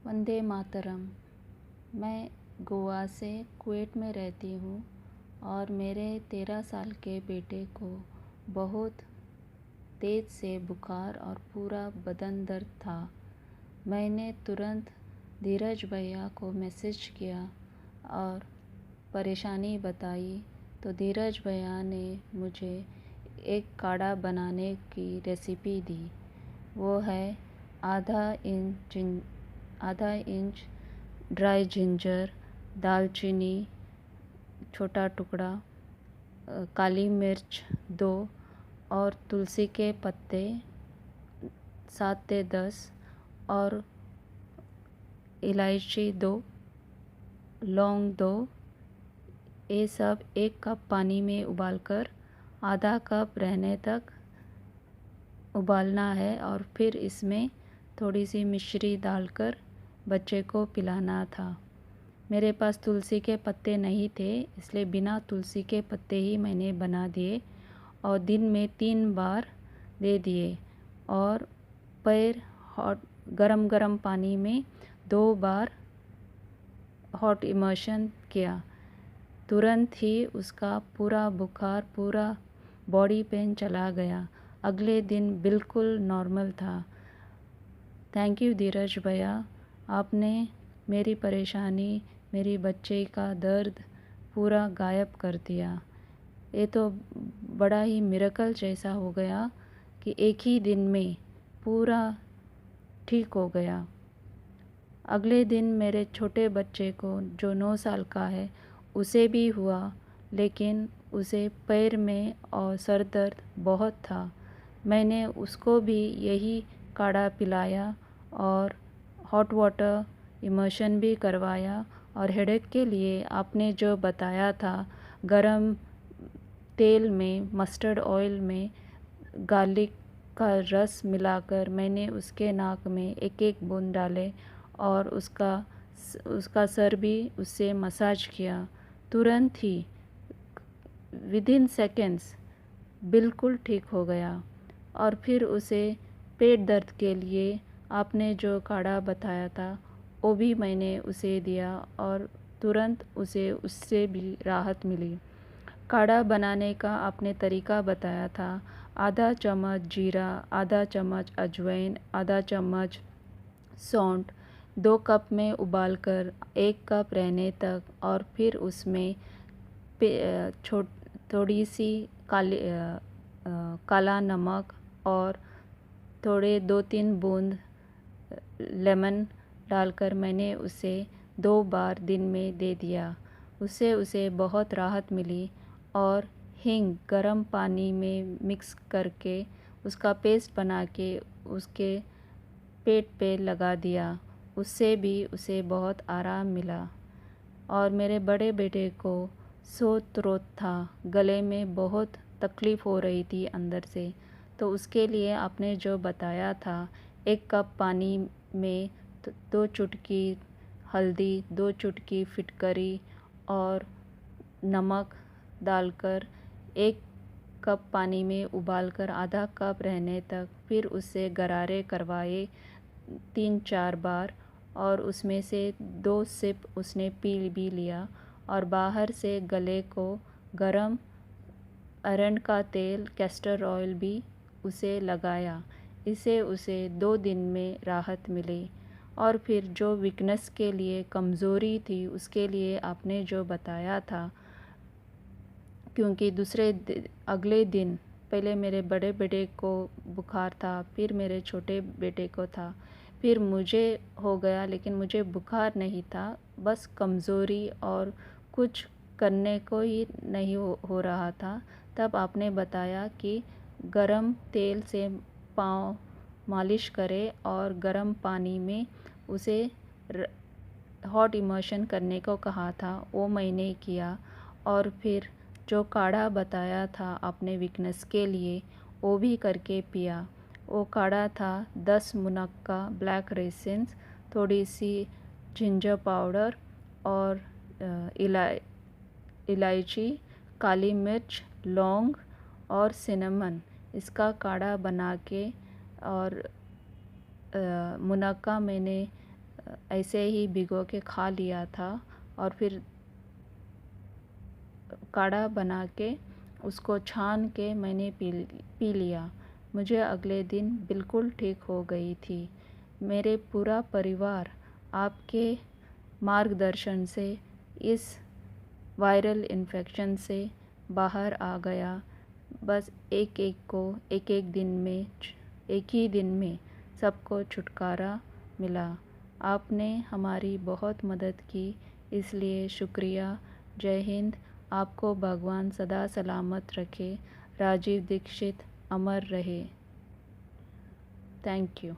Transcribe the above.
वंदे मातरम। मैं गोवा से कुवैत में रहती हूँ और मेरे 13 साल के बेटे को बहुत तेज़ से बुखार और पूरा बदन दर्द था। मैंने तुरंत धीरज भैया को मैसेज किया और परेशानी बताई, तो धीरज भैया ने मुझे एक काढ़ा बनाने की रेसिपी दी। वो है आधा इंच ड्राई जिंजर, दालचीनी छोटा टुकड़ा, काली मिर्च 2 और तुलसी के पत्ते 7 से 10 और इलायची 2, लौंग 2। ये सब 1 कप पानी में उबालकर आधा कप रहने तक उबालना है और फिर इसमें थोड़ी सी मिश्री डालकर बच्चे को पिलाना था। मेरे पास तुलसी के पत्ते नहीं थे, इसलिए बिना तुलसी के पत्ते ही मैंने बना दिए और दिन में 3 बार दे दिए और पैर गरम पानी में 2 बार हॉट इमर्शन किया। तुरंत ही उसका पूरा बुखार, पूरा बॉडी पेन चला गया। अगले दिन बिल्कुल नॉर्मल था। थैंक यू धीरज भैया, आपने मेरी परेशानी, मेरी बच्चे का दर्द पूरा गायब कर दिया। ये तो बड़ा ही मिरेकल जैसा हो गया कि एक ही दिन में पूरा ठीक हो गया। अगले दिन मेरे छोटे बच्चे को, जो 9 साल का है, उसे भी हुआ, लेकिन उसे पैर में और सर दर्द बहुत था। मैंने उसको भी यही काढ़ा पिलाया और हॉट वाटर इमर्शन भी करवाया और हेडेक के लिए आपने जो बताया था, गरम तेल में, मस्टर्ड ऑयल में गार्लिक का रस मिलाकर मैंने उसके नाक में 1-1 बूंद डाले और उसका सर भी उससे मसाज किया। तुरंत ही विदिन सेकेंड्स बिल्कुल ठीक हो गया। और फिर उसे पेट दर्द के लिए आपने जो काढ़ा बताया था, वो भी मैंने उसे दिया और तुरंत उसे उससे भी राहत मिली। काढ़ा बनाने का आपने तरीका बताया था। आधा चम्मच जीरा, आधा चम्मच अजवाइन, आधा चम्मच सौंठ 2 कप में उबालकर 1 कप रहने तक और फिर उसमें थोड़ी सी काला नमक और थोड़े 2-3 बूंद लेमन डालकर मैंने उसे 2 बार दिन में दे दिया। उससे उसे बहुत राहत मिली और हींग गरम पानी में मिक्स करके उसका पेस्ट बना के उसके पेट पे लगा दिया। उससे भी उसे बहुत आराम मिला। और मेरे बड़े बेटे को सोर थ्रोट था, गले में बहुत तकलीफ़ हो रही थी अंदर से, तो उसके लिए आपने जो बताया था, 1 कप पानी में 2 चुटकी हल्दी, 2 चुटकी फिटकरी और नमक डालकर 1 कप पानी में उबालकर आधा कप रहने तक, फिर उससे गरारे करवाए 3-4 बार और उसमें से 2 सिप उसने पी भी लिया और बाहर से गले को गरम अरंड का तेल, कैस्टर ऑयल भी उसे लगाया। इससे उसे 2 दिन में राहत मिली। और फिर जो वीकनेस के लिए, कमज़ोरी थी, उसके लिए आपने जो बताया था, क्योंकि अगले दिन पहले मेरे बड़े बेटे को बुखार था, फिर मेरे छोटे बेटे को था, फिर मुझे हो गया, लेकिन मुझे बुखार नहीं था, बस कमज़ोरी और कुछ करने को ही नहीं हो रहा था। तब आपने बताया कि गरम तेल से पाँव मालिश करें और गरम पानी में उसे हॉट इमर्शन करने को कहा था। वो मैंने किया और फिर जो काढ़ा बताया था आपने वीकनेस के लिए, वो भी करके पिया। वो काढ़ा था 10 मुनक्का ब्लैक रेसिन्स, थोड़ी सी जिंजर पाउडर और इलायची, काली मिर्च, लौंग और सिनेमन। इसका काढ़ा बना के और मुनक्का मैंने ऐसे ही भिगो के खा लिया था और फिर काढ़ा बना के उसको छान के मैंने पी लिया। मुझे अगले दिन बिल्कुल ठीक हो गई थी। मेरे पूरा परिवार आपके मार्गदर्शन से इस वायरल इन्फेक्शन से बाहर आ गया। बस एक ही दिन में सबको छुटकारा मिला। आपने हमारी बहुत मदद की, इसलिए शुक्रिया। जय हिंद। आपको भगवान सदा सलामत रखे। राजीव दीक्षित अमर रहे। Thank you.